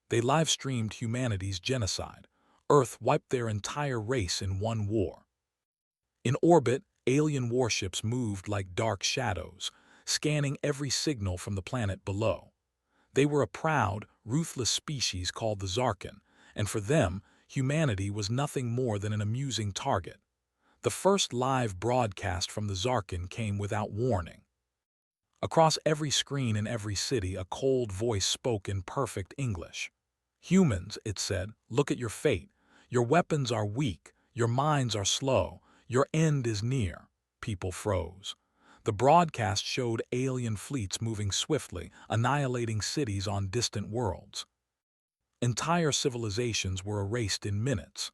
They live-streamed humanity's genocide. Earth wiped their entire race in one war. In orbit, alien warships moved like dark shadows, scanning every signal from the planet below. They were a proud, ruthless species called the Zarkin, and for them, humanity was nothing more than an amusing target. The first live broadcast from the Zarkin came without warning. Across every screen in every city, a cold voice spoke in perfect English. "Humans," it said, "look at your fate. Your weapons are weak, your minds are slow, your end is near." People froze. The broadcast showed alien fleets moving swiftly, annihilating cities on distant worlds. Entire civilizations were erased in minutes.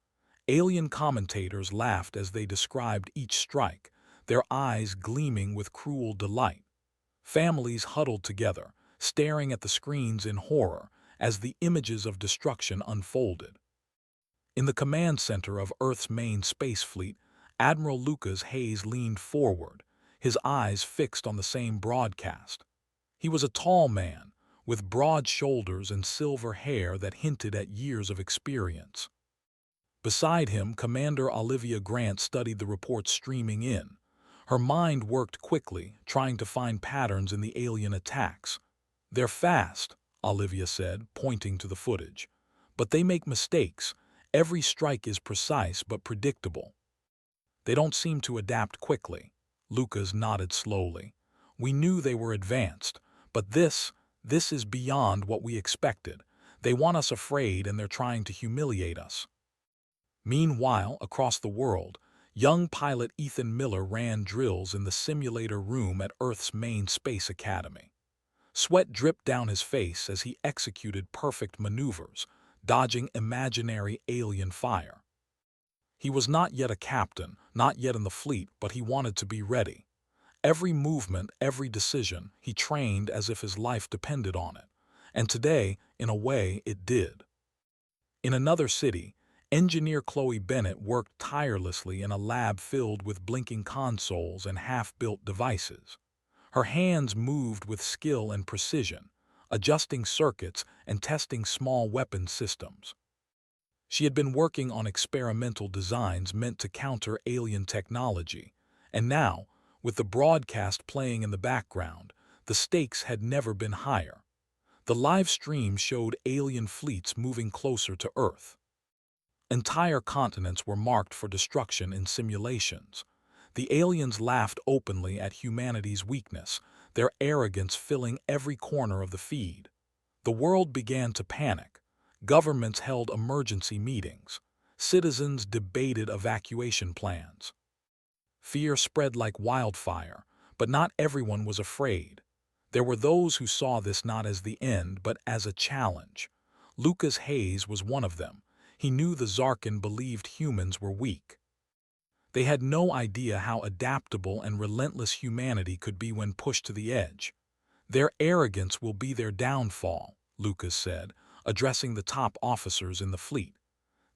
Alien commentators laughed as they described each strike, their eyes gleaming with cruel delight. Families huddled together, staring at the screens in horror as the images of destruction unfolded. In the command center of Earth's main space fleet, Admiral Lucas Hayes leaned forward, his eyes fixed on the same broadcast. He was a tall man, with broad shoulders and silver hair that hinted at years of experience. Beside him, Commander Olivia Grant studied the reports streaming in. Her mind worked quickly, trying to find patterns in the alien attacks. "They're fast," Olivia said, pointing to the footage. "But they make mistakes. Every strike is precise but predictable." "They don't seem to adapt quickly." Lucas nodded slowly. "We knew they were advanced, but this is beyond what we expected. They want us afraid and they're trying to humiliate us." Meanwhile, across the world, young pilot Ethan Miller ran drills in the simulator room at Earth's main space academy. Sweat dripped down his face as he executed perfect maneuvers, dodging imaginary alien fire. He was not yet a captain, not yet in the fleet, but he wanted to be ready. Every movement, every decision, he trained as if his life depended on it. And today, in a way, it did. In another city, engineer Chloe Bennett worked tirelessly in a lab filled with blinking consoles and half-built devices. Her hands moved with skill and precision, adjusting circuits and testing small weapon systems. She had been working on experimental designs meant to counter alien technology, and now, with the broadcast playing in the background, the stakes had never been higher. The live stream showed alien fleets moving closer to Earth. Entire continents were marked for destruction in simulations. The aliens laughed openly at humanity's weakness, their arrogance filling every corner of the feed. The world began to panic. Governments held emergency meetings. Citizens debated evacuation plans. Fear spread like wildfire, but not everyone was afraid. There were those who saw this not as the end, but as a challenge. Lucas Hayes was one of them. He knew the Zarkin believed humans were weak. They had no idea how adaptable and relentless humanity could be when pushed to the edge. "Their arrogance will be their downfall," Lucas said, addressing the top officers in the fleet.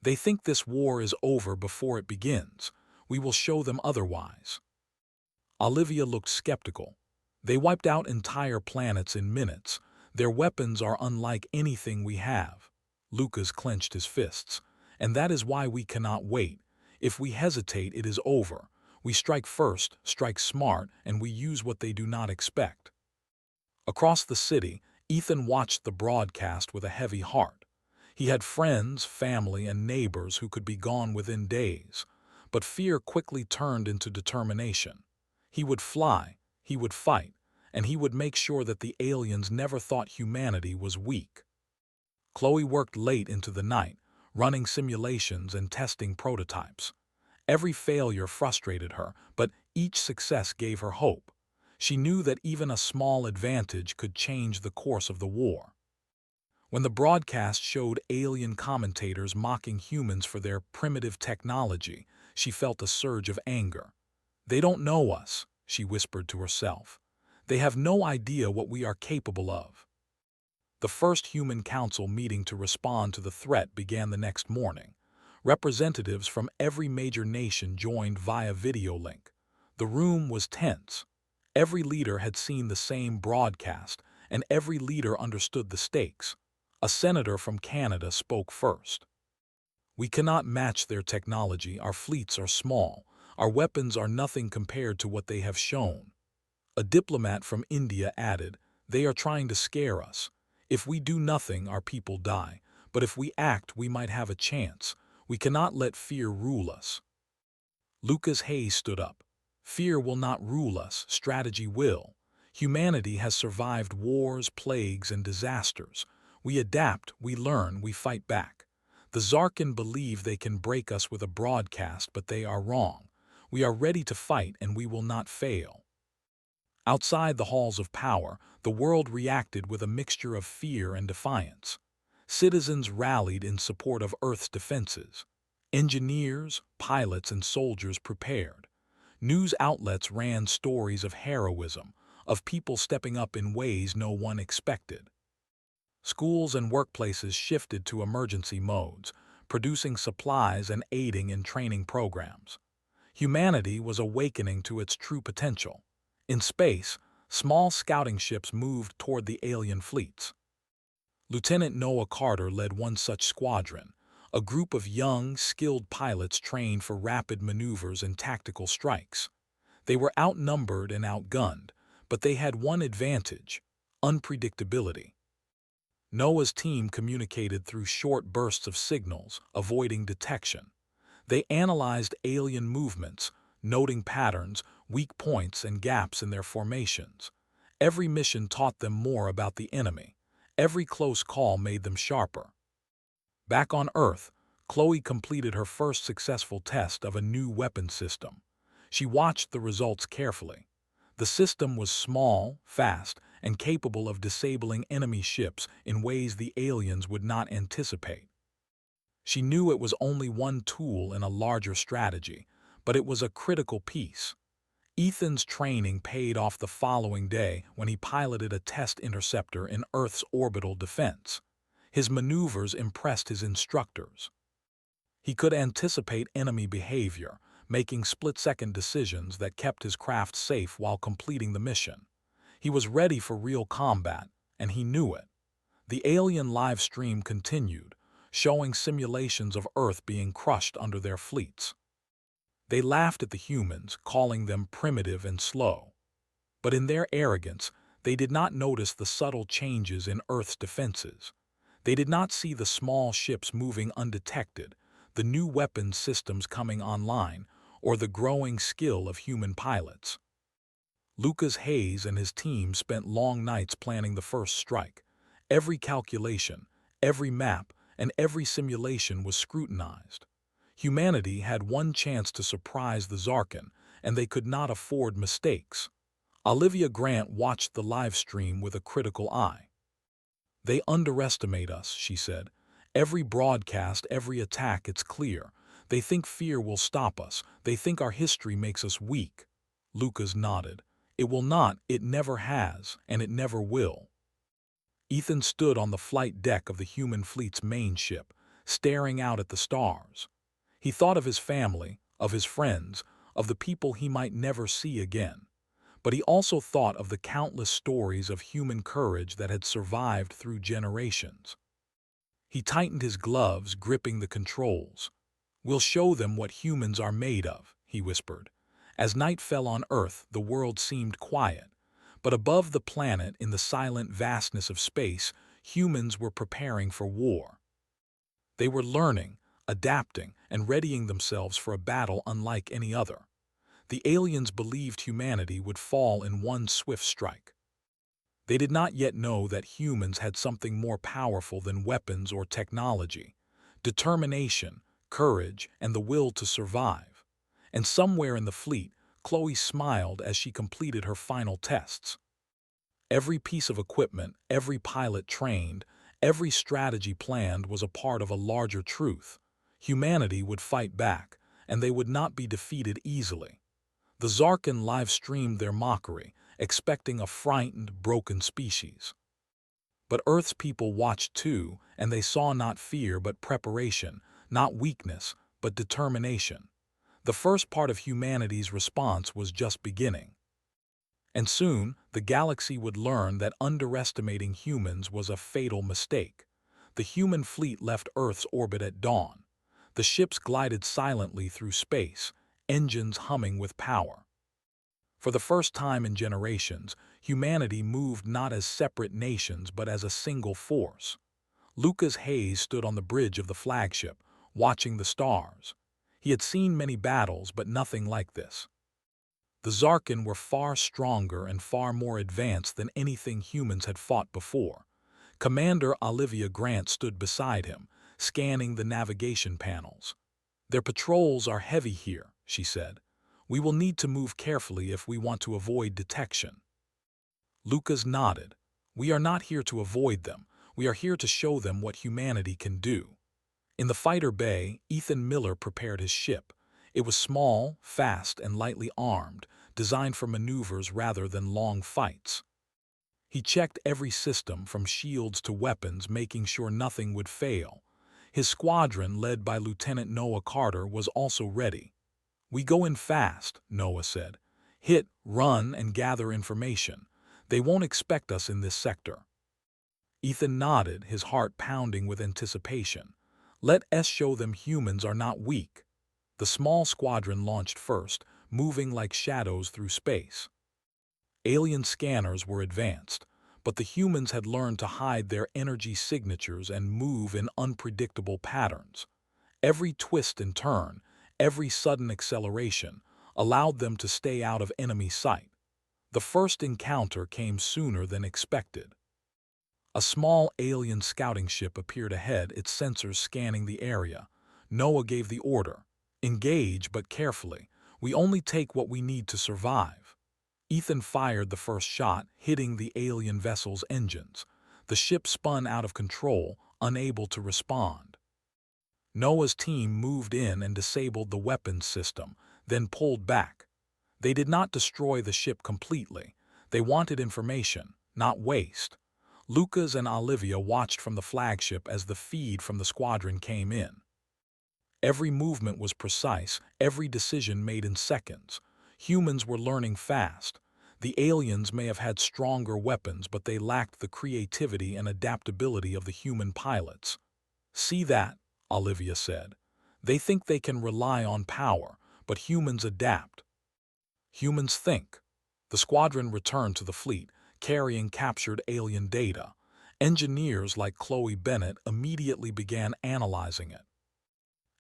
"They think this war is over before it begins. We will show them otherwise." Olivia looked skeptical. "They wiped out entire planets in minutes. Their weapons are unlike anything we have." Lucas clenched his fists. "And that is why we cannot wait. If we hesitate, it is over. We strike first, strike smart, and we use what they do not expect." Across the city, Ethan watched the broadcast with a heavy heart. He had friends, family, and neighbors who could be gone within days. But fear quickly turned into determination. He would fly, he would fight, and he would make sure that the aliens never thought humanity was weak. Chloe worked late into the night, running simulations and testing prototypes. Every failure frustrated her, but each success gave her hope. She knew that even a small advantage could change the course of the war. When the broadcast showed alien commentators mocking humans for their primitive technology, she felt a surge of anger. "They don't know us," she whispered to herself. "They have no idea what we are capable of." The first Human Council meeting to respond to the threat began the next morning. Representatives from every major nation joined via video link. The room was tense. Every leader had seen the same broadcast, and every leader understood the stakes. A senator from Canada spoke first. "We cannot match their technology. Our fleets are small. Our weapons are nothing compared to what they have shown." A diplomat from India added, "They are trying to scare us. If we do nothing, our people die. But if we act, we might have a chance. We cannot let fear rule us." Lucas Hayes stood up. "Fear will not rule us, strategy will. Humanity has survived wars, plagues, and disasters. We adapt, we learn, we fight back. The Zarkin believe they can break us with a broadcast, but they are wrong. We are ready to fight, and we will not fail." Outside the halls of power, the world reacted with a mixture of fear and defiance. Citizens rallied in support of Earth's defenses. Engineers, pilots, and soldiers prepared. News outlets ran stories of heroism, of people stepping up in ways no one expected. Schools and workplaces shifted to emergency modes, producing supplies and aiding in training programs. Humanity was awakening to its true potential. In space, small scouting ships moved toward the alien fleets. Lieutenant Noah Carter led one such squadron, a group of young, skilled pilots trained for rapid maneuvers and tactical strikes. They were outnumbered and outgunned, but they had one advantage: unpredictability. Noah's team communicated through short bursts of signals, avoiding detection. They analyzed alien movements, noting patterns, weak points, and gaps in their formations. Every mission taught them more about the enemy. Every close call made them sharper. Back on Earth, Chloe completed her first successful test of a new weapon system. She watched the results carefully. The system was small, fast, and capable of disabling enemy ships in ways the aliens would not anticipate. She knew it was only one tool in a larger strategy, but it was a critical piece. Ethan's training paid off the following day when he piloted a test interceptor in Earth's orbital defense. His maneuvers impressed his instructors. He could anticipate enemy behavior, making split-second decisions that kept his craft safe while completing the mission. He was ready for real combat, and he knew it. The alien live stream continued, showing simulations of Earth being crushed under their fleets. They laughed at the humans, calling them primitive and slow. But in their arrogance, they did not notice the subtle changes in Earth's defenses. They did not see the small ships moving undetected, the new weapons systems coming online, or the growing skill of human pilots. Lucas Hayes and his team spent long nights planning the first strike. Every calculation, every map, and every simulation was scrutinized. Humanity had one chance to surprise the Zarkin, and they could not afford mistakes. Olivia Grant watched the live stream with a critical eye. "They underestimate us," she said. "Every broadcast, every attack, it's clear. They think fear will stop us. They think our history makes us weak." Lucas nodded. "It will not, it never has, and it never will." Ethan stood on the flight deck of the human fleet's main ship, staring out at the stars. He thought of his family, of his friends, of the people he might never see again. But he also thought of the countless stories of human courage that had survived through generations. He tightened his gloves, gripping the controls. "We'll show them what humans are made of," he whispered. As night fell on Earth, the world seemed quiet. But above the planet, in the silent vastness of space, humans were preparing for war. They were learning, adapting, and readying themselves for a battle unlike any other. The aliens believed humanity would fall in one swift strike. They did not yet know that humans had something more powerful than weapons or technology: determination, courage, and the will to survive. And somewhere in the fleet, Chloe smiled as she completed her final tests. Every piece of equipment, every pilot trained, every strategy planned was a part of a larger truth. Humanity would fight back, and they would not be defeated easily. The Zarkin live-streamed their mockery, expecting a frightened, broken species. But Earth's people watched too, and they saw not fear but preparation, not weakness but determination. The first part of humanity's response was just beginning. And soon, the galaxy would learn that underestimating humans was a fatal mistake. The human fleet left Earth's orbit at dawn. The ships glided silently through space, engines humming with power. For the first time in generations, humanity moved not as separate nations but as a single force. Lucas Hayes stood on the bridge of the flagship, watching the stars. He had seen many battles, but nothing like this. The Zarkin were far stronger and far more advanced than anything humans had fought before. Commander Olivia Grant stood beside him, scanning the navigation panels. "Their patrols are heavy here," she said. "We will need to move carefully if we want to avoid detection." Lucas nodded. "We are not here to avoid them. We are here to show them what humanity can do." In the fighter bay, Ethan Miller prepared his ship. It was small, fast, and lightly armed, designed for maneuvers rather than long fights. He checked every system from shields to weapons, making sure nothing would fail. His squadron, led by Lieutenant Noah Carter, was also ready. "We go in fast," Noah said. "Hit, run, and gather information. They won't expect us in this sector." Ethan nodded, his heart pounding with anticipation. Let us show them humans are not weak. The small squadron launched first, moving like shadows through space. Alien scanners were advanced, but the humans had learned to hide their energy signatures and move in unpredictable patterns. Every twist and turn, every sudden acceleration, allowed them to stay out of enemy sight. The first encounter came sooner than expected. A small alien scouting ship appeared ahead, its sensors scanning the area. Noah gave the order, "Engage, but carefully. We only take what we need to survive." Ethan fired the first shot, hitting the alien vessel's engines. The ship spun out of control, unable to respond. Noah's team moved in and disabled the weapons system, then pulled back. They did not destroy the ship completely. They wanted information, not waste. Lucas and Olivia watched from the flagship as the feed from the squadron came in. Every movement was precise, every decision made in seconds. Humans were learning fast. The aliens may have had stronger weapons, but they lacked the creativity and adaptability of the human pilots. "See that?" Olivia said. "They think they can rely on power, but humans adapt. Humans think." The squadron returned to the fleet, carrying captured alien data. Engineers like Chloe Bennett immediately began analyzing it.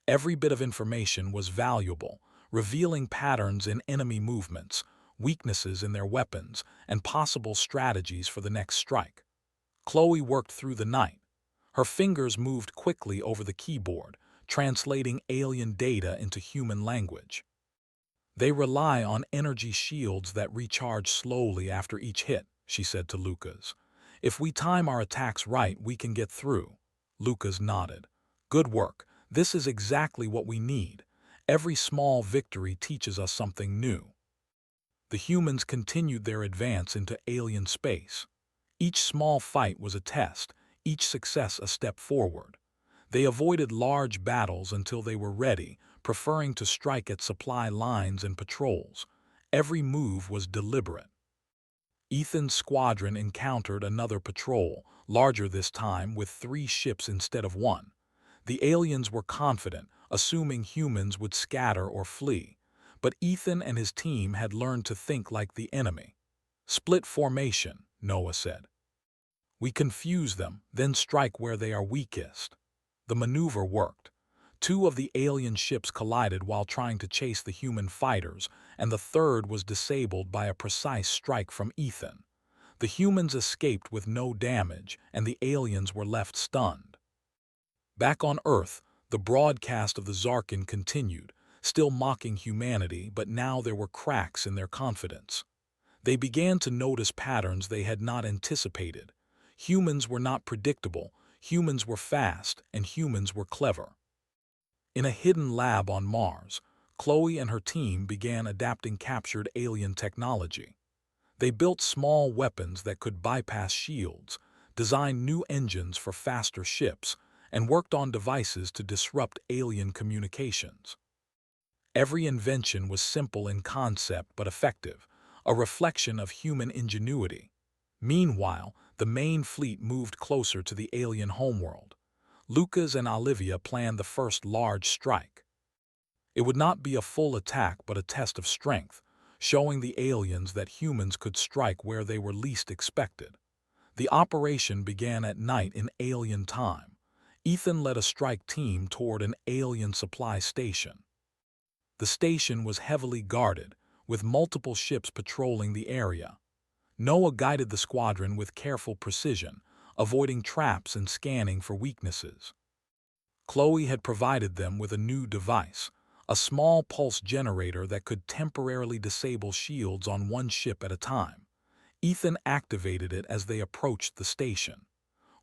Every bit of information was valuable, revealing patterns in enemy movements, weaknesses in their weapons, and possible strategies for the next strike. Chloe worked through the night. Her fingers moved quickly over the keyboard, translating alien data into human language. "They rely on energy shields that recharge slowly after each hit," she said to Lucas. "If we time our attacks right, we can get through." Lucas nodded. "Good work. This is exactly what we need. Every small victory teaches us something new." The humans continued their advance into alien space. Each small fight was a test, each success a step forward. They avoided large battles until they were ready, preferring to strike at supply lines and patrols. Every move was deliberate. Ethan's squadron encountered another patrol, larger this time, with 3 ships instead of 1. The aliens were confident, assuming humans would scatter or flee. But Ethan and his team had learned to think like the enemy. "Split formation," Noah said. "We confuse them, then strike where they are weakest." The maneuver worked. 2 of the alien ships collided while trying to chase the human fighters, and the third was disabled by a precise strike from Ethan. The humans escaped with no damage, and the aliens were left stunned. Back on Earth, the broadcast of the Zarkin continued, still mocking humanity, but now there were cracks in their confidence. They began to notice patterns they had not anticipated. Humans were not predictable, humans were fast, and humans were clever. In a hidden lab on Mars, Chloe and her team began adapting captured alien technology. They built small weapons that could bypass shields, designed new engines for faster ships, and worked on devices to disrupt alien communications. Every invention was simple in concept but effective, a reflection of human ingenuity. Meanwhile, the main fleet moved closer to the alien homeworld. Lucas and Olivia planned the first large strike. It would not be a full attack but a test of strength, showing the aliens that humans could strike where they were least expected. The operation began at night in alien time. Ethan led a strike team toward an alien supply station. The station was heavily guarded, with multiple ships patrolling the area. Noah guided the squadron with careful precision, avoiding traps and scanning for weaknesses. Chloe had provided them with a new device, a small pulse generator that could temporarily disable shields on one ship at a time. Ethan activated it as they approached the station.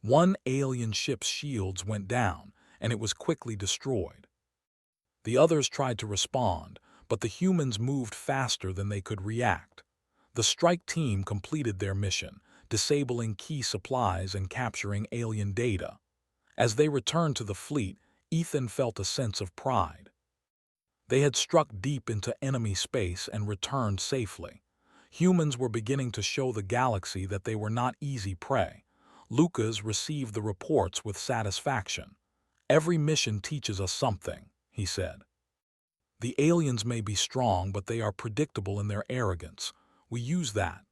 One alien ship's shields went down, and it was quickly destroyed. The others tried to respond, but the humans moved faster than they could react. The strike team completed their mission, disabling key supplies and capturing alien data. As they returned to the fleet, Ethan felt a sense of pride. They had struck deep into enemy space and returned safely. Humans were beginning to show the galaxy that they were not easy prey. Lucas received the reports with satisfaction. "Every mission teaches us something," he said. "The aliens may be strong, but they are predictable in their arrogance. We use that,"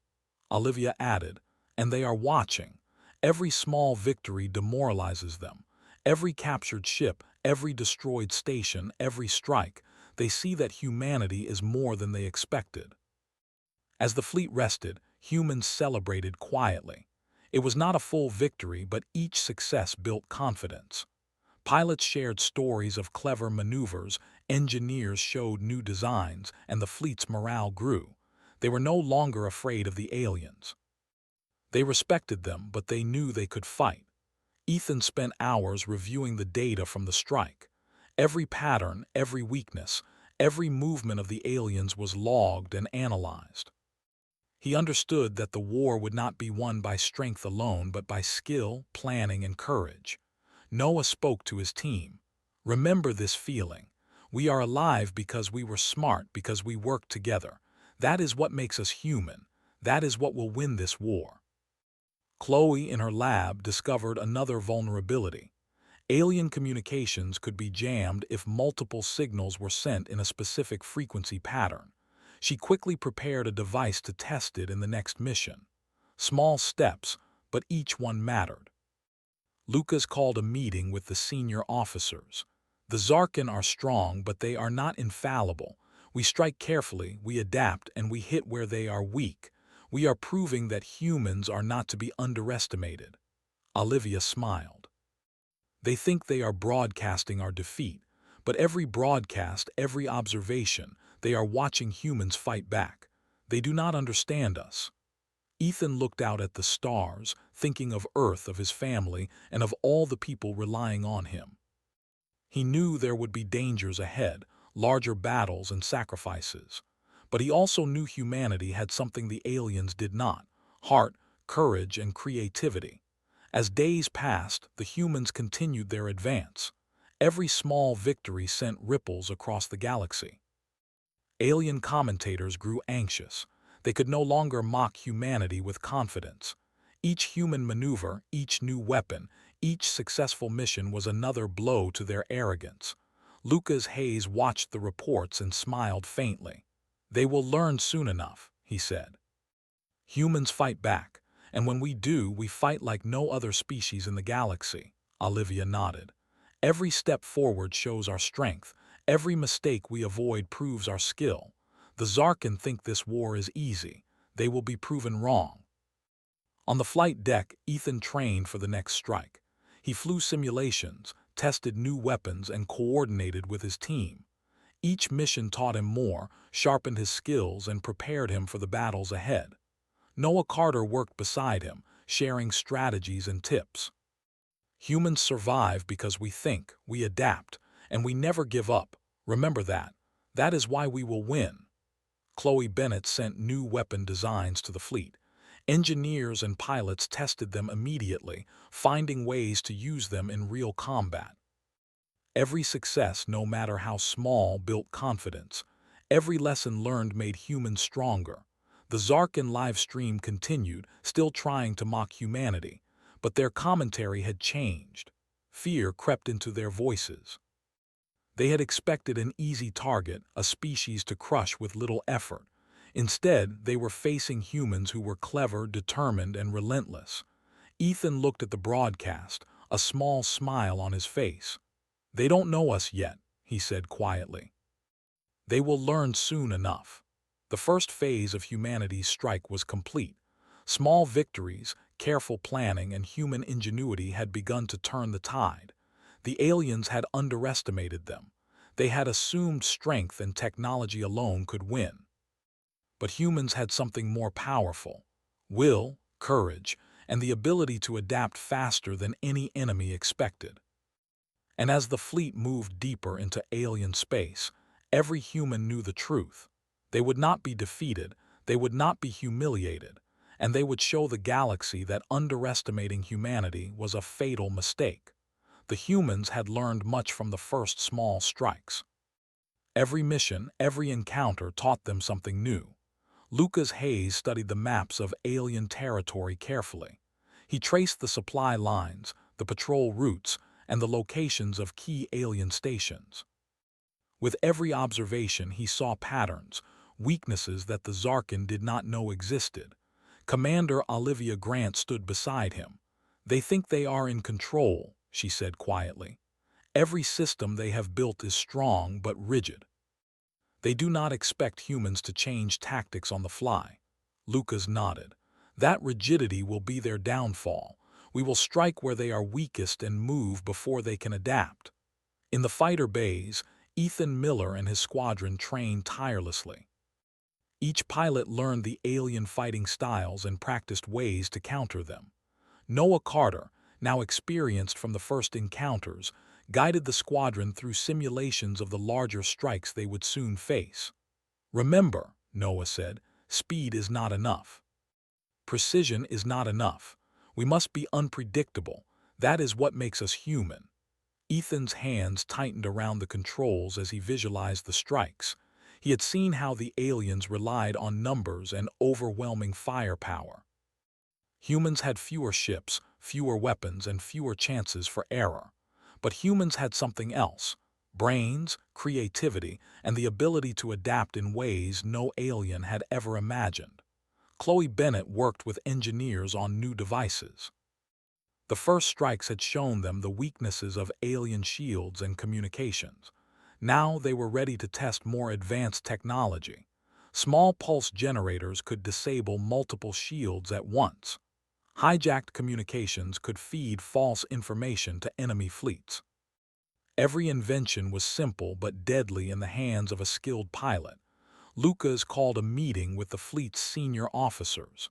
Olivia added, "and they are watching. Every small victory demoralizes them. Every captured ship, every destroyed station, every strike, they see that humanity is more than they expected." As the fleet rested, humans celebrated quietly. It was not a full victory, but each success built confidence. Pilots shared stories of clever maneuvers, engineers showed new designs, and the fleet's morale grew. They were no longer afraid of the aliens. They respected them, but they knew they could fight. Ethan spent hours reviewing the data from the strike. Every pattern, every weakness, every movement of the aliens was logged and analyzed. He understood that the war would not be won by strength alone, but by skill, planning, and courage. Noah spoke to his team. "Remember this feeling. We are alive because we were smart, because we worked together. That is what makes us human. That is what will win this war." Chloe, in her lab, discovered another vulnerability. Alien communications could be jammed if multiple signals were sent in a specific frequency pattern. She quickly prepared a device to test it in the next mission. Small steps, but each one mattered. Lucas called a meeting with the senior officers. "The Zarkin are strong, but they are not infallible. We strike carefully, we adapt, and we hit where they are weak. We are proving that humans are not to be underestimated." Olivia smiled. "They think they are broadcasting our defeat, but every broadcast, every observation, they are watching humans fight back. They do not understand us." Ethan looked out at the stars, thinking of Earth, of his family, and of all the people relying on him. He knew there would be dangers ahead, larger battles and sacrifices. But he also knew humanity had something the aliens did not: heart, courage, and creativity. As days passed, the humans continued their advance. Every small victory sent ripples across the galaxy. Alien commentators grew anxious. They could no longer mock humanity with confidence. Each human maneuver, each new weapon, each successful mission was another blow to their arrogance. Lucas Hayes watched the reports and smiled faintly. "They will learn soon enough," he said. "Humans fight back, and when we do, we fight like no other species in the galaxy." Olivia nodded. "Every step forward shows our strength. Every mistake we avoid proves our skill. The Zarkin think this war is easy. They will be proven wrong." On the flight deck, Ethan trained for the next strike. He flew simulations, tested new weapons, and coordinated with his team. Each mission taught him more, sharpened his skills, and prepared him for the battles ahead. Noah Carter worked beside him, sharing strategies and tips. "Humans survive because we think, we adapt, and we never give up. Remember that. That is why we will win." Chloe Bennett sent new weapon designs to the fleet. Engineers and pilots tested them immediately, finding ways to use them in real combat. Every success, no matter how small, built confidence. Every lesson learned made humans stronger. The Zarkin live stream continued, still trying to mock humanity, but their commentary had changed. Fear crept into their voices. They had expected an easy target, a species to crush with little effort. Instead, they were facing humans who were clever, determined, and relentless. Ethan looked at the broadcast, a small smile on his face. "They don't know us yet," he said quietly. "They will learn soon enough." The first phase of humanity's strike was complete. Small victories, careful planning, and human ingenuity had begun to turn the tide. The aliens had underestimated them. They had assumed strength and technology alone could win. But humans had something more powerful: will, courage, and the ability to adapt faster than any enemy expected. And as the fleet moved deeper into alien space, every human knew the truth. They would not be defeated, they would not be humiliated, and they would show the galaxy that underestimating humanity was a fatal mistake. The humans had learned much from the first small strikes. Every mission, every encounter taught them something new. Lucas Hayes studied the maps of alien territory carefully. He traced the supply lines, the patrol routes, and the locations of key alien stations. With every observation, he saw patterns, weaknesses that the Zarkin did not know existed. Commander Olivia Grant stood beside him. "They think they are in control," she said quietly. "Every system they have built is strong but rigid. They do not expect humans to change tactics on the fly." Lucas nodded. "That rigidity will be their downfall. We will strike where they are weakest and move before they can adapt." In the fighter bays, Ethan Miller and his squadron trained tirelessly. Each pilot learned the alien fighting styles and practiced ways to counter them. Noah Carter, now experienced from the first encounters, guided the squadron through simulations of the larger strikes they would soon face. "Remember," Noah said, "speed is not enough. Precision is not enough. We must be unpredictable. That is what makes us human." Ethan's hands tightened around the controls as he visualized the strikes. He had seen how the aliens relied on numbers and overwhelming firepower. Humans had fewer ships, fewer weapons, and fewer chances for error. But humans had something else: brains, creativity, and the ability to adapt in ways no alien had ever imagined. Chloe Bennett worked with engineers on new devices. The first strikes had shown them the weaknesses of alien shields and communications. Now they were ready to test more advanced technology. Small pulse generators could disable multiple shields at once. Hijacked communications could feed false information to enemy fleets. Every invention was simple but deadly in the hands of a skilled pilot. Lucas called a meeting with the fleet's senior officers.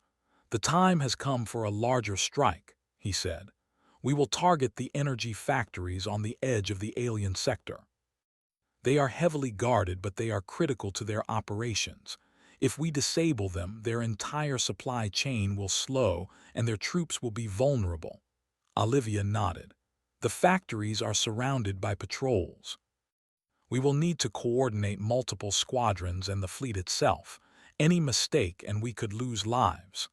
"The time has come for a larger strike," he said. "We will target the energy factories on the edge of the alien sector. They are heavily guarded, but they are critical to their operations. If we disable them, their entire supply chain will slow and their troops will be vulnerable." Olivia nodded. "The factories are surrounded by patrols. We will need to coordinate multiple squadrons and the fleet itself. Any mistake and we could lose lives."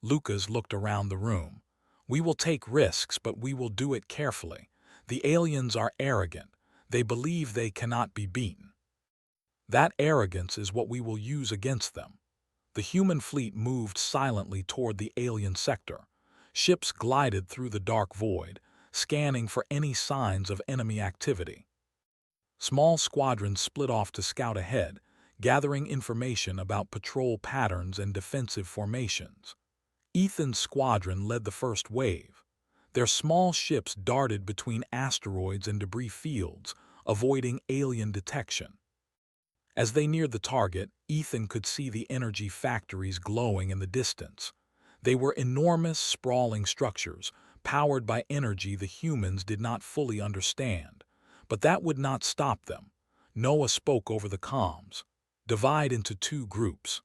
Lucas looked around the room. "We will take risks, but we will do it carefully. The aliens are arrogant. They believe they cannot be beaten. That arrogance is what we will use against them." The human fleet moved silently toward the alien sector. Ships glided through the dark void, scanning for any signs of enemy activity. Small squadrons split off to scout ahead, gathering information about patrol patterns and defensive formations. Ethan's squadron led the first wave. Their small ships darted between asteroids and debris fields, avoiding alien detection. As they neared the target, Ethan could see the energy factories glowing in the distance. They were enormous, sprawling structures, powered by energy the humans did not fully understand. But that would not stop them. Noah spoke over the comms. "Divide into 2 groups.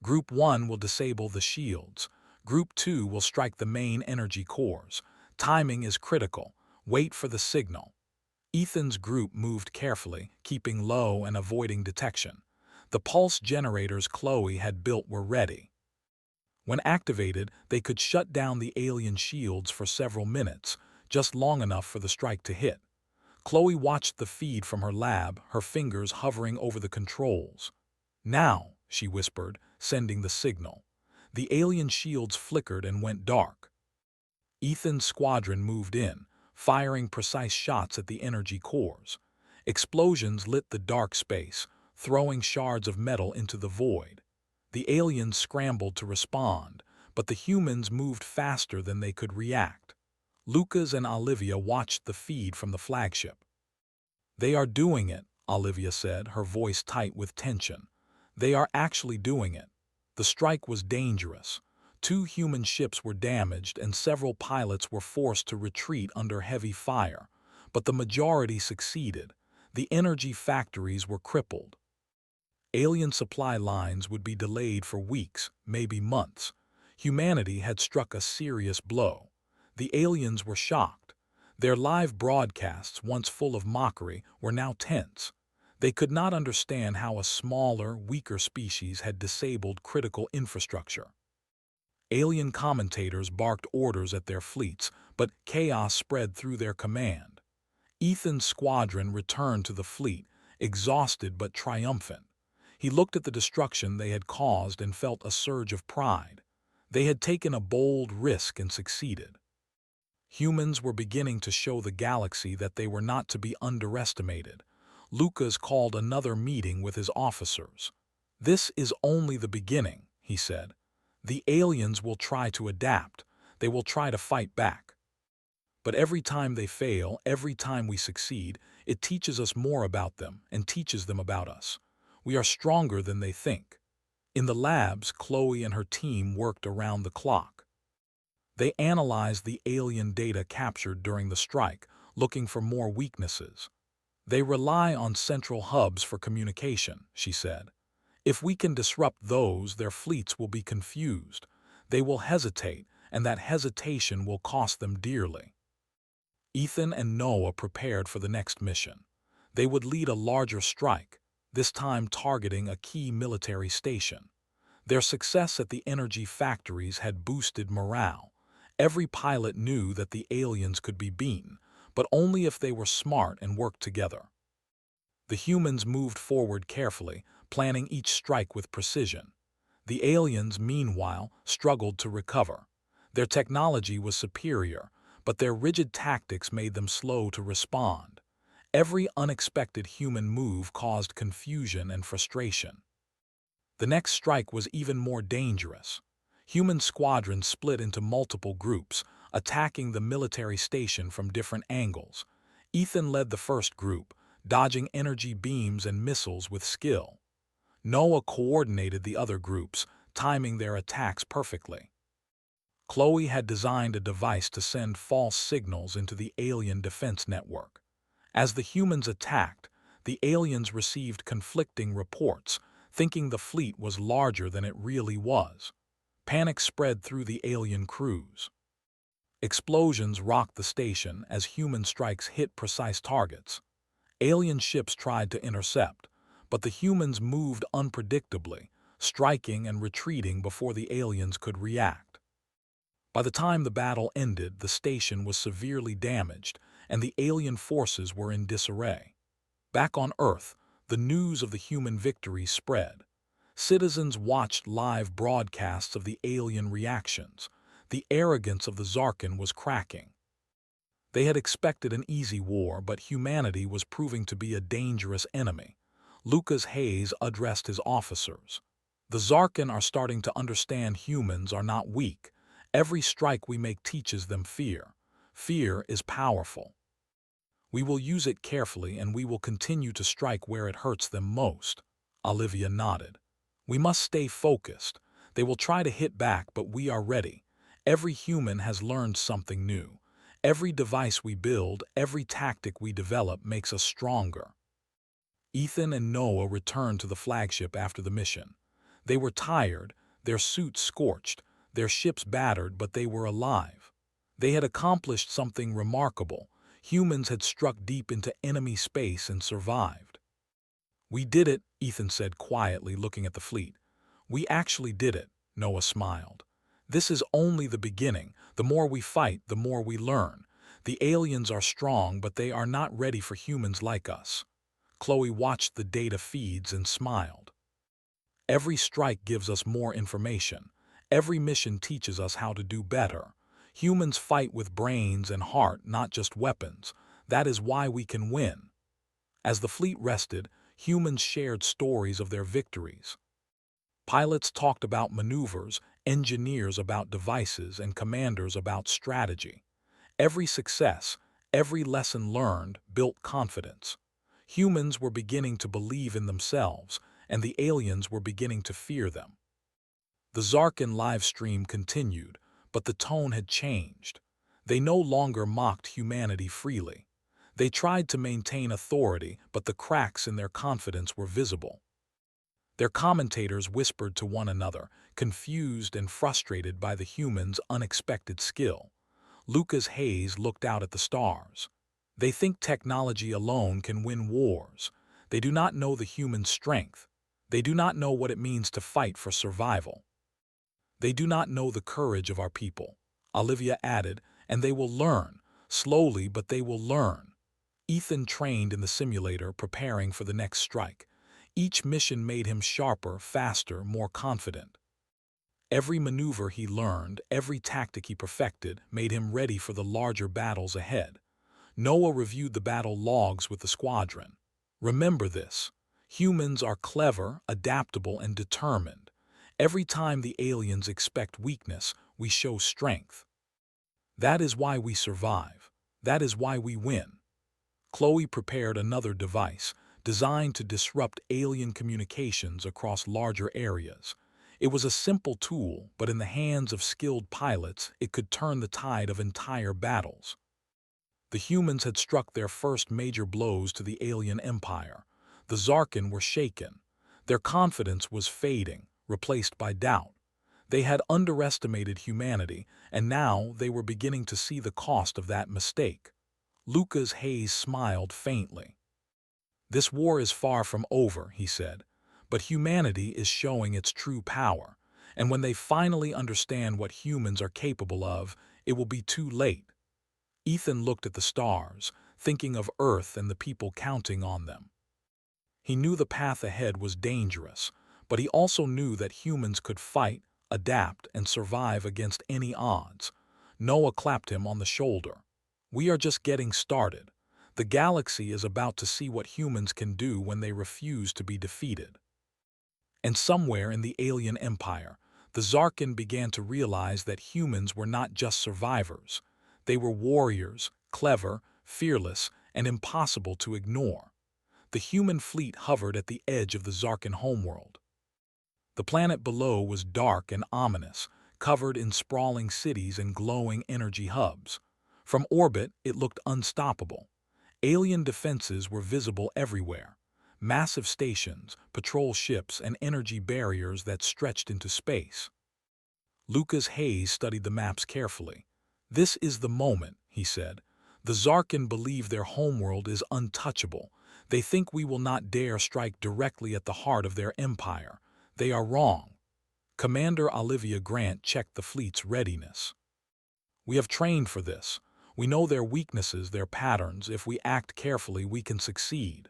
Group 1 will disable the shields. Group 2 will strike the main energy cores. Timing is critical. Wait for the signal." Ethan's group moved carefully, keeping low and avoiding detection. The pulse generators Chloe had built were ready. When activated, they could shut down the alien shields for several minutes, just long enough for the strike to hit. Chloe watched the feed from her lab, her fingers hovering over the controls. "Now," she whispered, sending the signal. The alien shields flickered and went dark. Ethan's squadron moved in, firing precise shots at the energy cores. Explosions lit the dark space, throwing shards of metal into the void. The aliens scrambled to respond, but the humans moved faster than they could react. Lucas and Olivia watched the feed from the flagship. "They are doing it," Olivia said, her voice tight with tension. "They are actually doing it. The strike was dangerous. 2 human ships were damaged and several pilots were forced to retreat under heavy fire. But the majority succeeded. The energy factories were crippled. Alien supply lines would be delayed for weeks, maybe months. Humanity had struck a serious blow. The aliens were shocked. Their live broadcasts, once full of mockery, were now tense. They could not understand how a smaller, weaker species had disabled critical infrastructure. Alien commentators barked orders at their fleets, but chaos spread through their command. Ethan's squadron returned to the fleet, exhausted but triumphant. He looked at the destruction they had caused and felt a surge of pride. They had taken a bold risk and succeeded. Humans were beginning to show the galaxy that they were not to be underestimated. Lucas called another meeting with his officers. "This is only the beginning," he said. "The aliens will try to adapt. They will try to fight back. But every time they fail, every time we succeed, it teaches us more about them and teaches them about us. We are stronger than they think." In the labs, Chloe and her team worked around the clock. They analyzed the alien data captured during the strike, looking for more weaknesses. "They rely on central hubs for communication," she said. "If we can disrupt those, their fleets will be confused. They will hesitate, and that hesitation will cost them dearly." Ethan and Noah prepared for the next mission. They would lead a larger strike, this time targeting a key military station. Their success at the energy factories had boosted morale. Every pilot knew that the aliens could be beaten, but only if they were smart and worked together. The humans moved forward carefully, planning each strike with precision. The aliens, meanwhile, struggled to recover. Their technology was superior, but their rigid tactics made them slow to respond. Every unexpected human move caused confusion and frustration. The next strike was even more dangerous. Human squadrons split into multiple groups, attacking the military station from different angles. Ethan led the first group, dodging energy beams and missiles with skill. Noah coordinated the other groups, timing their attacks perfectly. Chloe had designed a device to send false signals into the alien defense network. As the humans attacked, the aliens received conflicting reports, thinking the fleet was larger than it really was. Panic spread through the alien crews. Explosions rocked the station as human strikes hit precise targets. Alien ships tried to intercept, but the humans moved unpredictably, striking and retreating before the aliens could react. By the time the battle ended, the station was severely damaged, and the alien forces were in disarray. Back on Earth, the news of the human victory spread. Citizens watched live broadcasts of the alien reactions. The arrogance of the Zarkin was cracking. They had expected an easy war, but humanity was proving to be a dangerous enemy. Lucas Hayes addressed his officers. "The Zarkin are starting to understand humans are not weak. Every strike we make teaches them fear. Fear is powerful. We will use it carefully, and we will continue to strike where it hurts them most." Olivia nodded. "We must stay focused. They will try to hit back, but we are ready. Every human has learned something new. Every device we build, every tactic we develop makes us stronger." Ethan and Noah returned to the flagship after the mission. They were tired, their suits scorched, their ships battered, but they were alive. They had accomplished something remarkable. Humans had struck deep into enemy space and survived. "We did it," Ethan said quietly, looking at the fleet. "We actually did it," Noah smiled. "This is only the beginning. The more we fight, the more we learn. The aliens are strong, but they are not ready for humans like us. Chloe watched the data feeds and smiled. Every strike gives us more information. Every mission teaches us how to do better. Humans fight with brains and heart, not just weapons. That is why we can win. As the fleet rested, humans shared stories of their victories. Pilots talked about maneuvers, engineers about devices, and commanders about strategy. Every success, every lesson learned built confidence. Humans were beginning to believe in themselves, and the aliens were beginning to fear them. The Zarkin live stream continued, but the tone had changed. They no longer mocked humanity freely. They tried to maintain authority, but the cracks in their confidence were visible. Their commentators whispered to one another, confused and frustrated by the humans' unexpected skill. Lucas Hayes looked out at the stars. They think technology alone can win wars. They do not know the human strength. They do not know what it means to fight for survival. They do not know the courage of our people, Olivia added, and they will learn. Slowly, but they will learn. Ethan trained in the simulator, preparing for the next strike. Each mission made him sharper, faster, more confident. Every maneuver he learned, every tactic he perfected, made him ready for the larger battles ahead. Noah reviewed the battle logs with the squadron. Remember this: humans are clever, adaptable, and determined. Every time the aliens expect weakness, we show strength. That is why we survive. That is why we win. Chloe prepared another device, designed to disrupt alien communications across larger areas. It was a simple tool, but in the hands of skilled pilots, it could turn the tide of entire battles. The humans had struck their first major blows to the alien empire. The Zarkin were shaken. Their confidence was fading, replaced by doubt. They had underestimated humanity, and now they were beginning to see the cost of that mistake. Lucas Hayes smiled faintly. "This war is far from over," he said, "but humanity is showing its true power, and when they finally understand what humans are capable of, it will be too late." Ethan looked at the stars, thinking of Earth and the people counting on them. He knew the path ahead was dangerous, but he also knew that humans could fight, adapt, and survive against any odds. Noah clapped him on the shoulder. "We are just getting started. The galaxy is about to see what humans can do when they refuse to be defeated." And somewhere in the alien empire, the Zarkin began to realize that humans were not just survivors. They were warriors, clever, fearless, and impossible to ignore. The human fleet hovered at the edge of the Zarkin homeworld. The planet below was dark and ominous, covered in sprawling cities and glowing energy hubs. From orbit, it looked unstoppable. Alien defenses were visible everywhere. Massive stations, patrol ships, and energy barriers that stretched into space. Lucas Hayes studied the maps carefully. "This is the moment," he said. "The Zarkin believe their homeworld is untouchable. They think we will not dare strike directly at the heart of their empire. They are wrong." Commander Olivia Grant checked the fleet's readiness. "We have trained for this. We know their weaknesses, their patterns. If we act carefully, we can succeed."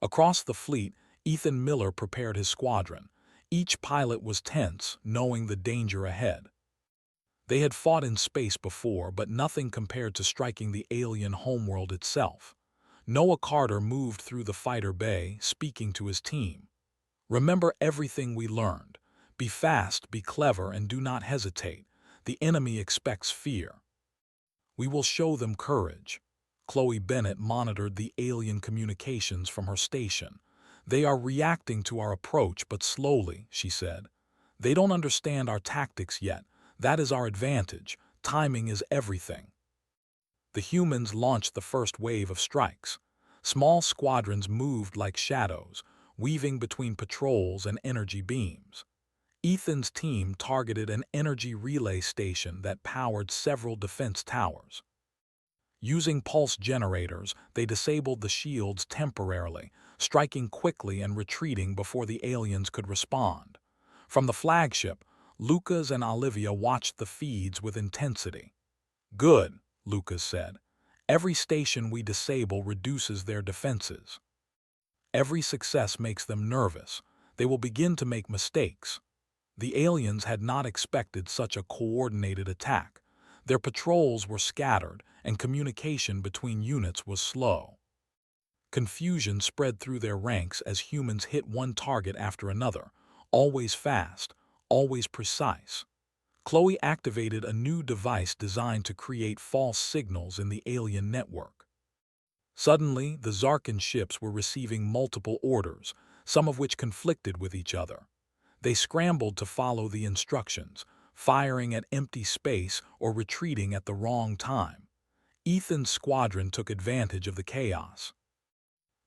Across the fleet, Ethan Miller prepared his squadron. Each pilot was tense, knowing the danger ahead. They had fought in space before, but nothing compared to striking the alien homeworld itself. Noah Carter moved through the fighter bay, speaking to his team. "Remember everything we learned. Be fast, be clever, and do not hesitate. The enemy expects fear. We will show them courage." Chloe Bennett monitored the alien communications from her station. "They are reacting to our approach, but slowly," she said. "They don't understand our tactics yet. That is our advantage. Timing is everything." The humans launched the first wave of strikes. Small squadrons moved like shadows, weaving between patrols and energy beams. Ethan's team targeted an energy relay station that powered several defense towers. Using pulse generators, they disabled the shields temporarily, striking quickly and retreating before the aliens could respond. From the flagship, Lucas and Olivia watched the feeds with intensity. "Good," Lucas said. Every station we disable reduces their defenses. Every success makes them nervous. They will begin to make mistakes. The aliens had not expected such a coordinated attack. Their patrols were scattered, and communication between units was slow. Confusion spread through their ranks as humans hit one target after another, always fast, always precise. Chloe activated a new device designed to create false signals in the alien network. Suddenly, the Zarkin ships were receiving multiple orders, some of which conflicted with each other. They scrambled to follow the instructions, firing at empty space or retreating at the wrong time. Ethan's squadron took advantage of the chaos.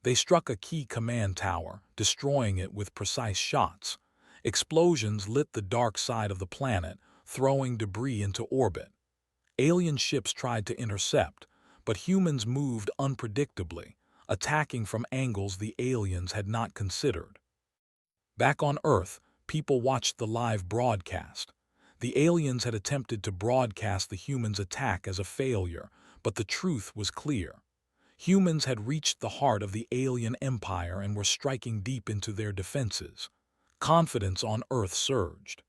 They struck a key command tower, destroying it with precise shots. Explosions lit the dark side of the planet, throwing debris into orbit. Alien ships tried to intercept, but humans moved unpredictably, attacking from angles the aliens had not considered. Back on Earth, people watched the live broadcast. The aliens had attempted to broadcast the humans' attack as a failure, but the truth was clear. Humans had reached the heart of the alien empire and were striking deep into their defenses. Confidence on Earth surged.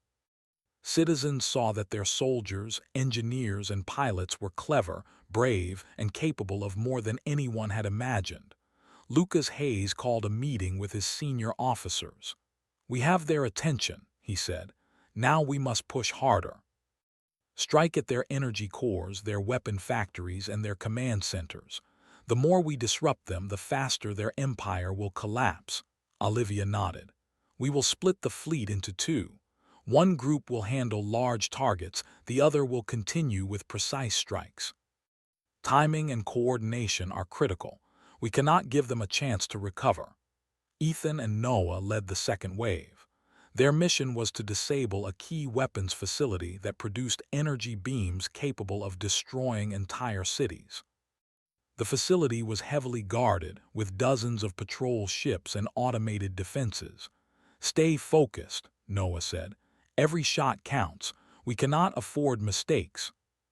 Citizens saw that their soldiers, engineers, and pilots were clever, brave, and capable of more than anyone had imagined. Lucas Hayes called a meeting with his senior officers. "We have their attention," he said. "Now we must push harder. Strike at their energy cores, their weapon factories, and their command centers. The more we disrupt them, the faster their empire will collapse." Olivia nodded. "We will split the fleet into two. One group will handle large targets, the other will continue with precise strikes. Timing and coordination are critical. We cannot give them a chance to recover." Ethan and Noah led the second wave. Their mission was to disable a key weapons facility that produced energy beams capable of destroying entire cities. The facility was heavily guarded, with dozens of patrol ships and automated defenses. "Stay focused," Noah said. "Every shot counts. We cannot afford mistakes."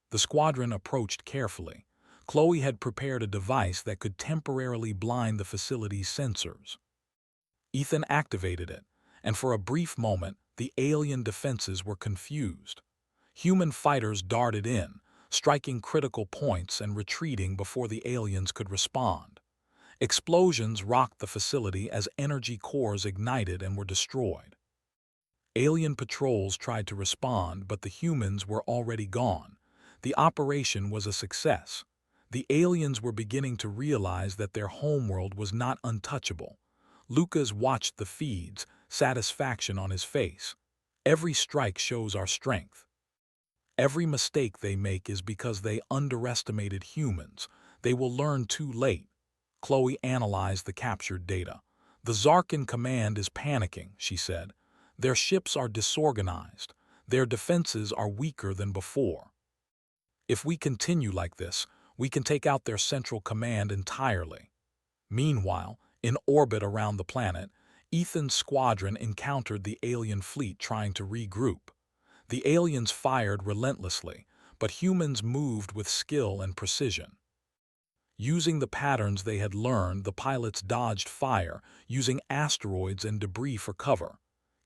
The squadron approached carefully. Chloe had prepared a device that could temporarily blind the facility's sensors. Ethan activated it, and for a brief moment, the alien defenses were confused. Human fighters darted in, striking critical points and retreating before the aliens could respond. Explosions rocked the facility as energy cores ignited and were destroyed. Alien patrols tried to respond, but the humans were already gone. The operation was a success. The aliens were beginning to realize that their homeworld was not untouchable. Lucas watched the feeds, satisfaction on his face. "Every strike shows our strength. Every mistake they make is because they underestimated humans. They will learn too late." Chloe analyzed the captured data. "The Zarkin command is panicking," she said. "Their ships are disorganized. Their defenses are weaker than before. If we continue like this, we can take out their central command entirely." Meanwhile, in orbit around the planet, Ethan's squadron encountered the alien fleet trying to regroup. The aliens fired relentlessly, but humans moved with skill and precision. Using the patterns they had learned, the pilots dodged fire, using asteroids and debris for cover.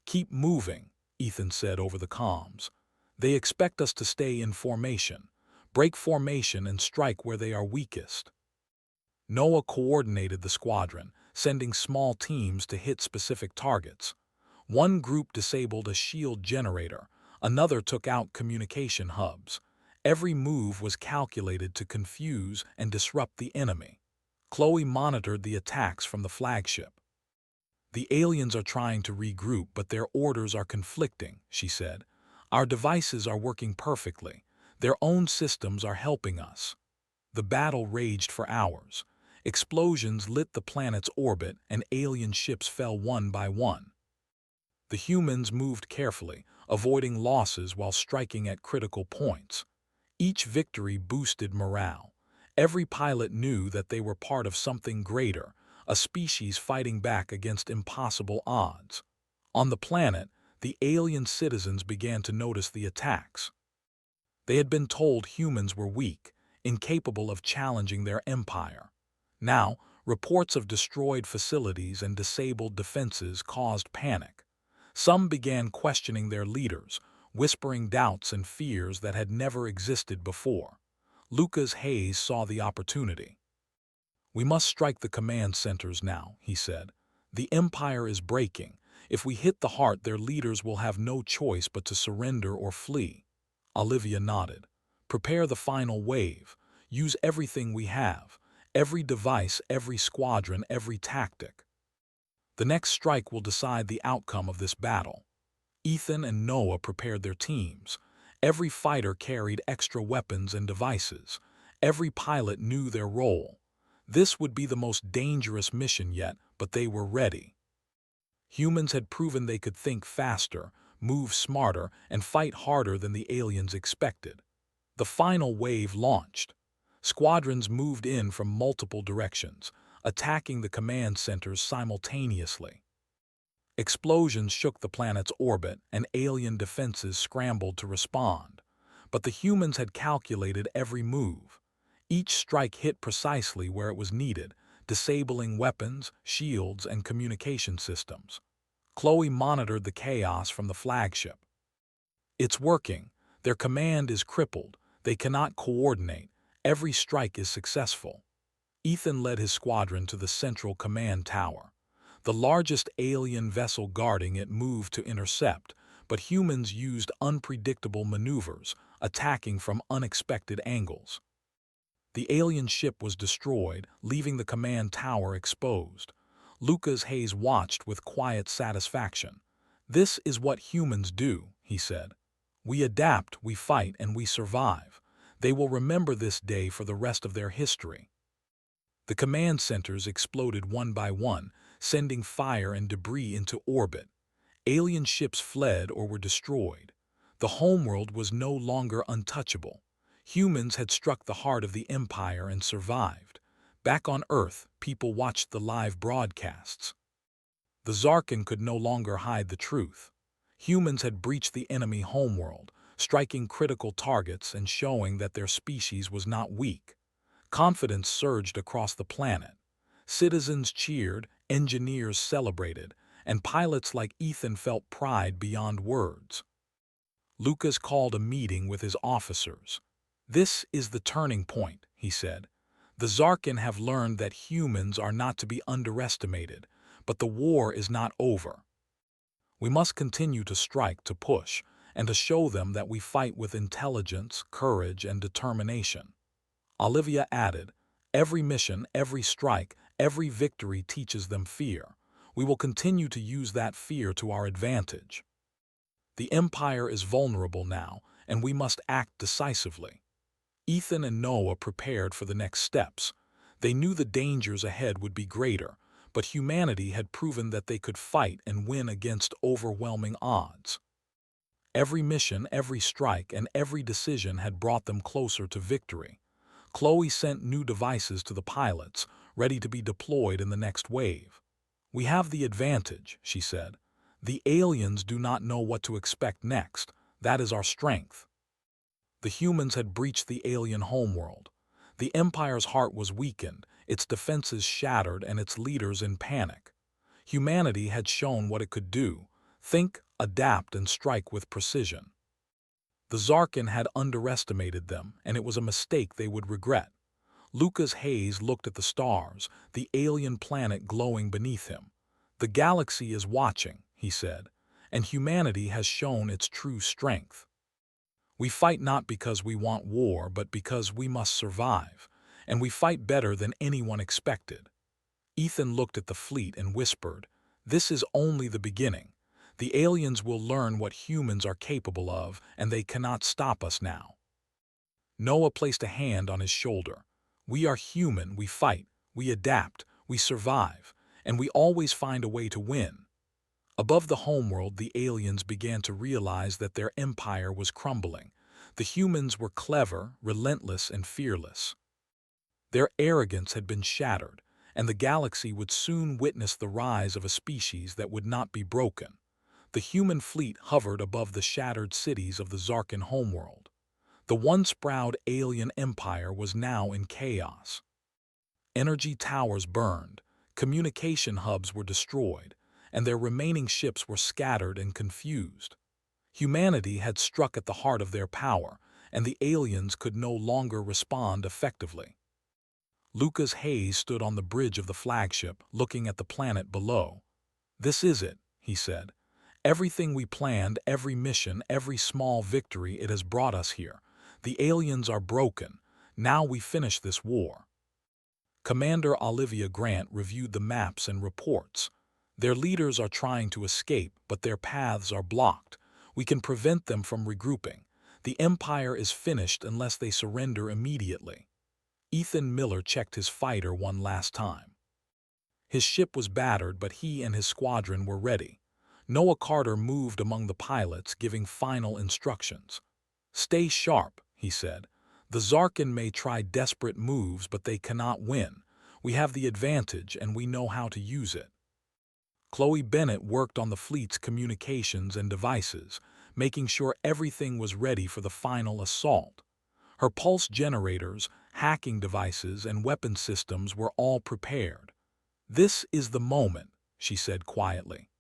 "Keep moving," Ethan said over the comms. "They expect us to stay in formation. Break formation and strike where they are weakest." Noah coordinated the squadron, sending small teams to hit specific targets. One group disabled a shield generator, another took out communication hubs. Every move was calculated to confuse and disrupt the enemy. Chloe monitored the attacks from the flagship. "The aliens are trying to regroup, but their orders are conflicting," she said. "Our devices are working perfectly. Their own systems are helping us." The battle raged for hours. Explosions lit the planet's orbit and alien ships fell one by one. The humans moved carefully, avoiding losses while striking at critical points. Each victory boosted morale. Every pilot knew that they were part of something greater, a species fighting back against impossible odds. On the planet, the alien citizens began to notice the attacks. They had been told humans were weak, incapable of challenging their empire. Now, reports of destroyed facilities and disabled defenses caused panic. Some began questioning their leaders, whispering doubts and fears that had never existed before. Lucas Hayes saw the opportunity. "We must strike the command centers now," he said. "The empire is breaking. If we hit the heart, their leaders will have no choice but to surrender or flee." Olivia nodded. "Prepare the final wave. Use everything we have. Every device, every squadron, every tactic. The next strike will decide the outcome of this battle." Ethan and Noah prepared their teams. Every fighter carried extra weapons and devices. Every pilot knew their role. This would be the most dangerous mission yet, but they were ready. Humans had proven they could think faster, move smarter, and fight harder than the aliens expected. The final wave launched. Squadrons moved in from multiple directions, attacking the command centers simultaneously. Explosions shook the planet's orbit, and alien defenses scrambled to respond. But the humans had calculated every move. Each strike hit precisely where it was needed, disabling weapons, shields, and communication systems. Chloe monitored the chaos from the flagship. "It's working. Their command is crippled. They cannot coordinate. Every strike is successful." Ethan led his squadron to the central command tower. The largest alien vessel guarding it moved to intercept, but humans used unpredictable maneuvers, attacking from unexpected angles. The alien ship was destroyed, leaving the command tower exposed. Lucas Hayes watched with quiet satisfaction. "This is what humans do," he said. "We adapt, we fight, and we survive. They will remember this day for the rest of their history." The command centers exploded one by one, sending fire and debris into orbit. Alien ships fled or were destroyed. The homeworld was no longer untouchable. Humans had struck the heart of the Empire and survived. Back on Earth, people watched the live broadcasts. The Zarkin could no longer hide the truth. Humans had breached the enemy homeworld, striking critical targets and showing that their species was not weak. Confidence surged across the planet. Citizens cheered, engineers celebrated, and pilots like Ethan felt pride beyond words. Lucas called a meeting with his officers. "This is the turning point," he said. "The Zarkin have learned that humans are not to be underestimated, but the war is not over. We must continue to strike, to push, and to show them that we fight with intelligence, courage, and determination." Olivia added, "Every mission, every strike, every victory teaches them fear. We will continue to use that fear to our advantage. The Empire is vulnerable now, and we must act decisively." Ethan and Noah prepared for the next steps. They knew the dangers ahead would be greater, but humanity had proven that they could fight and win against overwhelming odds. Every mission, every strike, and every decision had brought them closer to victory. Chloe sent new devices to the pilots, ready to be deployed in the next wave. "We have the advantage," she said. "The aliens do not know what to expect next. That is our strength." The humans had breached the alien homeworld. The Empire's heart was weakened, its defenses shattered, and its leaders in panic. Humanity had shown what it could do: think, adapt, and strike with precision. The Zarkin had underestimated them, and it was a mistake they would regret. Lucas Hayes looked at the stars, the alien planet glowing beneath him. "The galaxy is watching," he said, "and humanity has shown its true strength. We fight not because we want war, but because we must survive, and we fight better than anyone expected." Ethan looked at the fleet and whispered, "This is only the beginning. The aliens will learn what humans are capable of, and they cannot stop us now." Noah placed a hand on his shoulder. "We are human, we fight, we adapt, we survive, and we always find a way to win." Above the homeworld, the aliens began to realize that their empire was crumbling. The humans were clever, relentless, and fearless. Their arrogance had been shattered, and the galaxy would soon witness the rise of a species that would not be broken. The human fleet hovered above the shattered cities of the Zarkin homeworld. The once proud alien empire was now in chaos. Energy towers burned, communication hubs were destroyed, and their remaining ships were scattered and confused. Humanity had struck at the heart of their power, and the aliens could no longer respond effectively. Lucas Hayes stood on the bridge of the flagship, looking at the planet below. "This is it," he said. "Everything we planned, every mission, every small victory, it has brought us here. The aliens are broken. Now we finish this war." Commander Olivia Grant reviewed the maps and reports. "Their leaders are trying to escape, but their paths are blocked. We can prevent them from regrouping. The Empire is finished unless they surrender immediately." Ethan Miller checked his fighter one last time. His ship was battered, but he and his squadron were ready. Noah Carter moved among the pilots, giving final instructions. "Stay sharp," he said. "The Zarkin may try desperate moves, but they cannot win. We have the advantage, and we know how to use it." Chloe Bennett worked on the fleet's communications and devices, making sure everything was ready for the final assault. Her pulse generators, hacking devices, and weapon systems were all prepared. "This is the moment," she said quietly.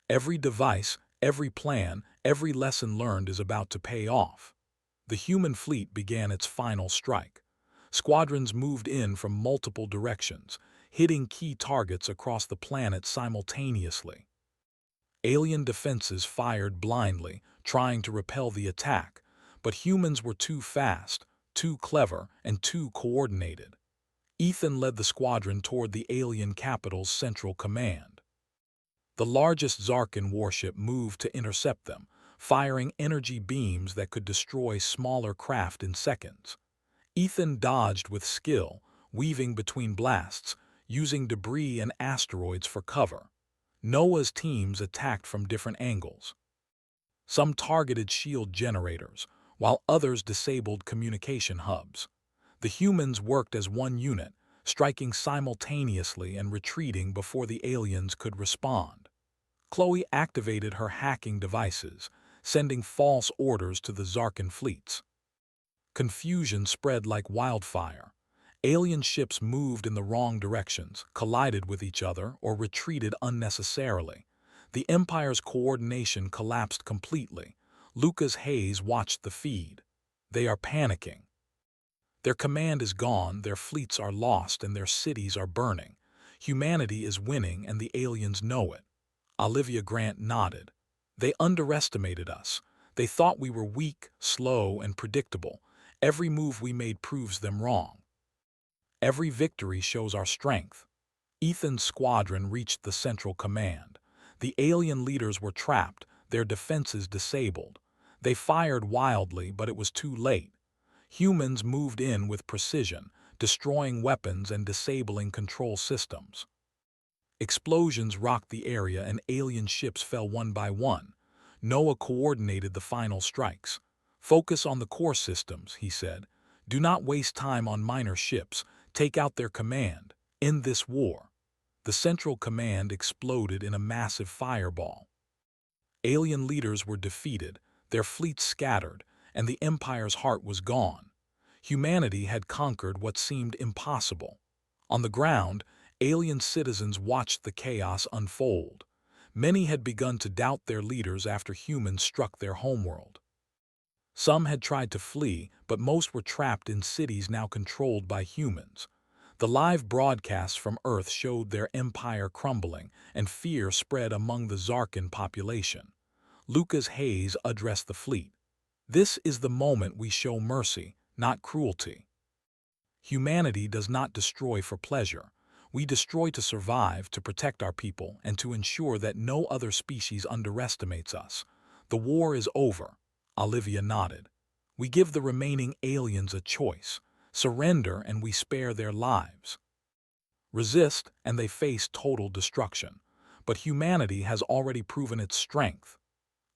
"Every device, every plan, every lesson learned is about to pay off." The human fleet began its final strike. Squadrons moved in from multiple directions, hitting key targets across the planet simultaneously. Alien defenses fired blindly, trying to repel the attack, but humans were too fast, too clever, and too coordinated. Ethan led the squadron toward the alien capital's central command. The largest Zarkin warship moved to intercept them, firing energy beams that could destroy smaller craft in seconds. Ethan dodged with skill, weaving between blasts, using debris and asteroids for cover. Noah's teams attacked from different angles. Some targeted shield generators, while others disabled communication hubs. The humans worked as one unit, striking simultaneously and retreating before the aliens could respond. Chloe activated her hacking devices, sending false orders to the Zarkin fleets. Confusion spread like wildfire. Alien ships moved in the wrong directions, collided with each other, or retreated unnecessarily. The Empire's coordination collapsed completely. Lucas Hayes watched the feed. "They are panicking. Their command is gone, their fleets are lost, and their cities are burning. Humanity is winning, and the aliens know it." Olivia Grant nodded. "They underestimated us. They thought we were weak, slow, and predictable. Every move we made proves them wrong. Every victory shows our strength." Ethan's squadron reached the central command. The alien leaders were trapped, their defenses disabled. They fired wildly, but it was too late. Humans moved in with precision, destroying weapons and disabling control systems. Explosions rocked the area and alien ships fell one by one. Noah coordinated the final strikes. "Focus on the core systems," he said. "Do not waste time on minor ships. Take out their command. End this war." The central command exploded in a massive fireball. Alien leaders were defeated, their fleets scattered, and the Empire's heart was gone. Humanity had conquered what seemed impossible. On the ground, alien citizens watched the chaos unfold. Many had begun to doubt their leaders after humans struck their homeworld. Some had tried to flee, but most were trapped in cities now controlled by humans. The live broadcasts from Earth showed their empire crumbling, and fear spread among the Zarkin population. Lucas Hayes addressed the fleet. "This is the moment we show mercy, not cruelty. Humanity does not destroy for pleasure. We destroy to survive, to protect our people, and to ensure that no other species underestimates us. The war is over." Olivia nodded. "We give the remaining aliens a choice. Surrender and we spare their lives. Resist and they face total destruction. But humanity has already proven its strength."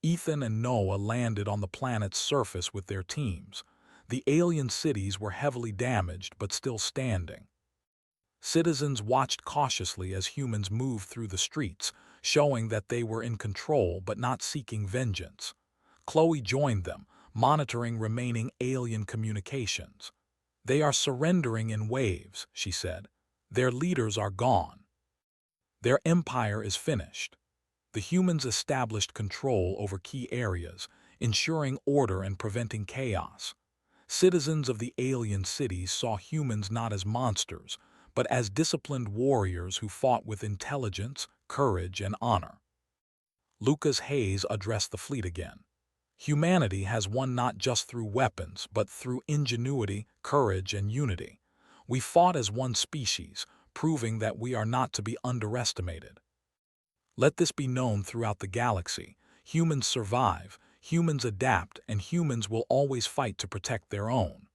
Ethan and Noah landed on the planet's surface with their teams. The alien cities were heavily damaged but still standing. Citizens watched cautiously as humans moved through the streets, showing that they were in control but not seeking vengeance. Chloe joined them, monitoring remaining alien communications. "They are surrendering in waves," she said. "Their leaders are gone. Their empire is finished." The humans established control over key areas, ensuring order and preventing chaos. Citizens of the alien cities saw humans not as monsters, but as disciplined warriors who fought with intelligence, courage, and honor. Lucas Hayes addressed the fleet again. "Humanity has won not just through weapons, but through ingenuity, courage, and unity. We fought as one species, proving that we are not to be underestimated. Let this be known throughout the galaxy. Humans survive, humans adapt, and humans will always fight to protect their own."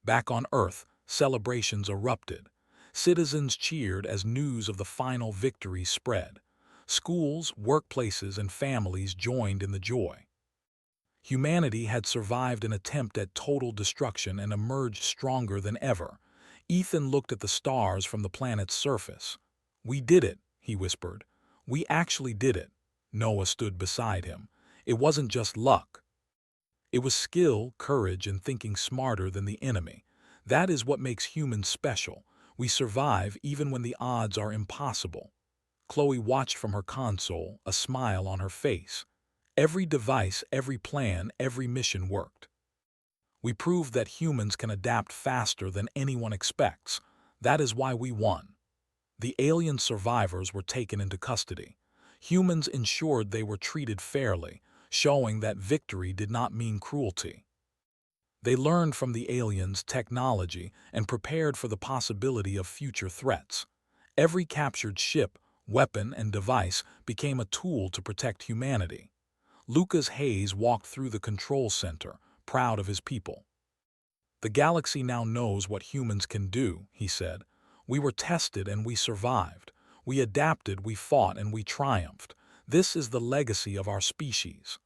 Back on Earth, celebrations erupted. Citizens cheered as news of the final victory spread. Schools, workplaces, and families joined in the joy. Humanity had survived an attempt at total destruction and emerged stronger than ever. Ethan looked at the stars from the planet's surface. "We did it," he whispered. "We actually did it." Noah stood beside him. "It wasn't just luck. It was skill, courage, and thinking smarter than the enemy. That is what makes humans special. We survive even when the odds are impossible." Chloe watched from her console, a smile on her face. Every device, every plan, every mission worked. "We proved that humans can adapt faster than anyone expects. That is why we won." The alien survivors were taken into custody. Humans ensured they were treated fairly, showing that victory did not mean cruelty. They learned from the aliens' technology and prepared for the possibility of future threats. Every captured ship, weapon, and device became a tool to protect humanity. Lucas Hayes walked through the control center, proud of his people. "The galaxy now knows what humans can do," he said. "We were tested and we survived. We adapted, we fought, and we triumphed. This is the legacy of our species."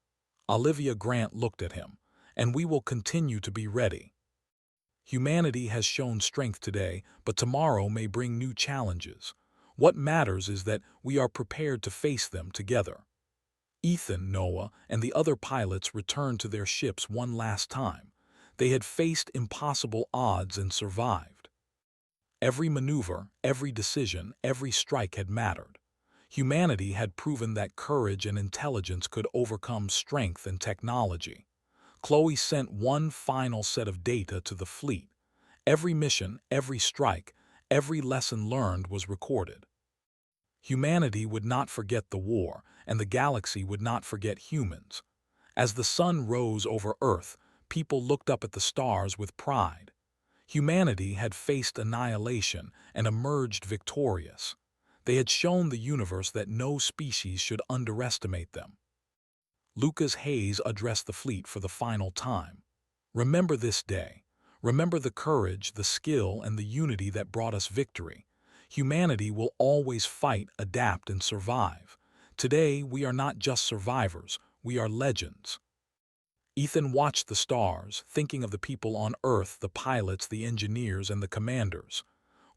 Olivia Grant looked at him. "And we will continue to be ready. Humanity has shown strength today, but tomorrow may bring new challenges. What matters is that we are prepared to face them together." Ethan, Noah, and the other pilots returned to their ships one last time. They had faced impossible odds and survived. Every maneuver, every decision, every strike had mattered. Humanity had proven that courage and intelligence could overcome strength and technology. Chloe sent one final set of data to the fleet. Every mission, every strike, every lesson learned was recorded. Humanity would not forget the war, and the galaxy would not forget humans. As the sun rose over Earth, people looked up at the stars with pride. Humanity had faced annihilation and emerged victorious. They had shown the universe that no species should underestimate them. Lucas Hayes addressed the fleet for the final time. "Remember this day. Remember the courage, the skill, and the unity that brought us victory. Humanity will always fight, adapt, and survive. Today, we are not just survivors, we are legends." Ethan watched the stars, thinking of the people on Earth, the pilots, the engineers, and the commanders.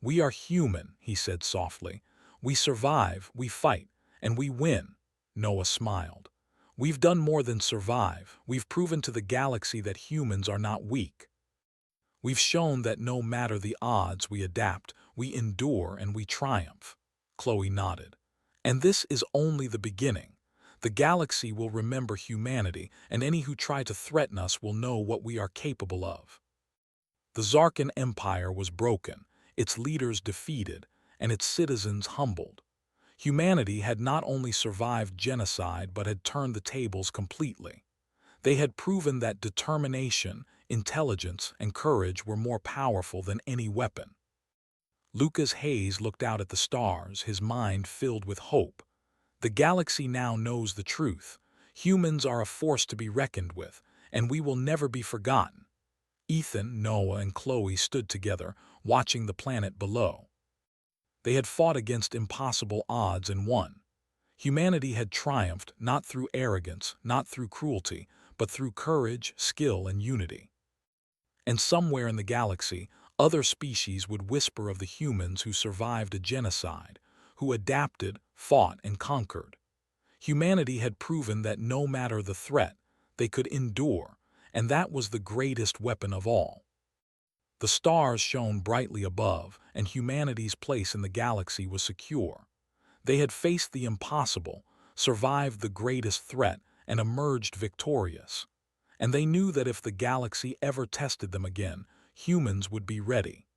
"We are human," he said softly. "We survive, we fight, and we win." Noah smiled. "We've done more than survive. We've proven to the galaxy that humans are not weak. We've shown that no matter the odds, we adapt, we endure, and we triumph." Chloe nodded. "And this is only the beginning. The galaxy will remember humanity, and any who try to threaten us will know what we are capable of." The Zarkan Empire was broken, its leaders defeated, and its citizens humbled. Humanity had not only survived genocide but had turned the tables completely. They had proven that determination, intelligence, and courage were more powerful than any weapon. Lucas Hayes looked out at the stars, his mind filled with hope. The galaxy now knows the truth. Humans are a force to be reckoned with, and we will never be forgotten. Ethan, Noah, and Chloe stood together, watching the planet below. They had fought against impossible odds and won. Humanity had triumphed not through arrogance, not through cruelty, but through courage, skill, and unity. And somewhere in the galaxy, other species would whisper of the humans who survived a genocide, who adapted, fought, and conquered. Humanity had proven that no matter the threat, they could endure, and that was the greatest weapon of all. The stars shone brightly above, and humanity's place in the galaxy was secure. They had faced the impossible, survived the greatest threat, and emerged victorious. And they knew that if the galaxy ever tested them again, humans would be ready.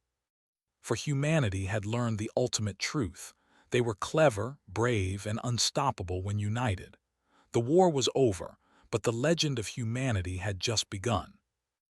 For humanity had learned the ultimate truth. They were clever, brave, and unstoppable when united. The war was over, but the legend of humanity had just begun.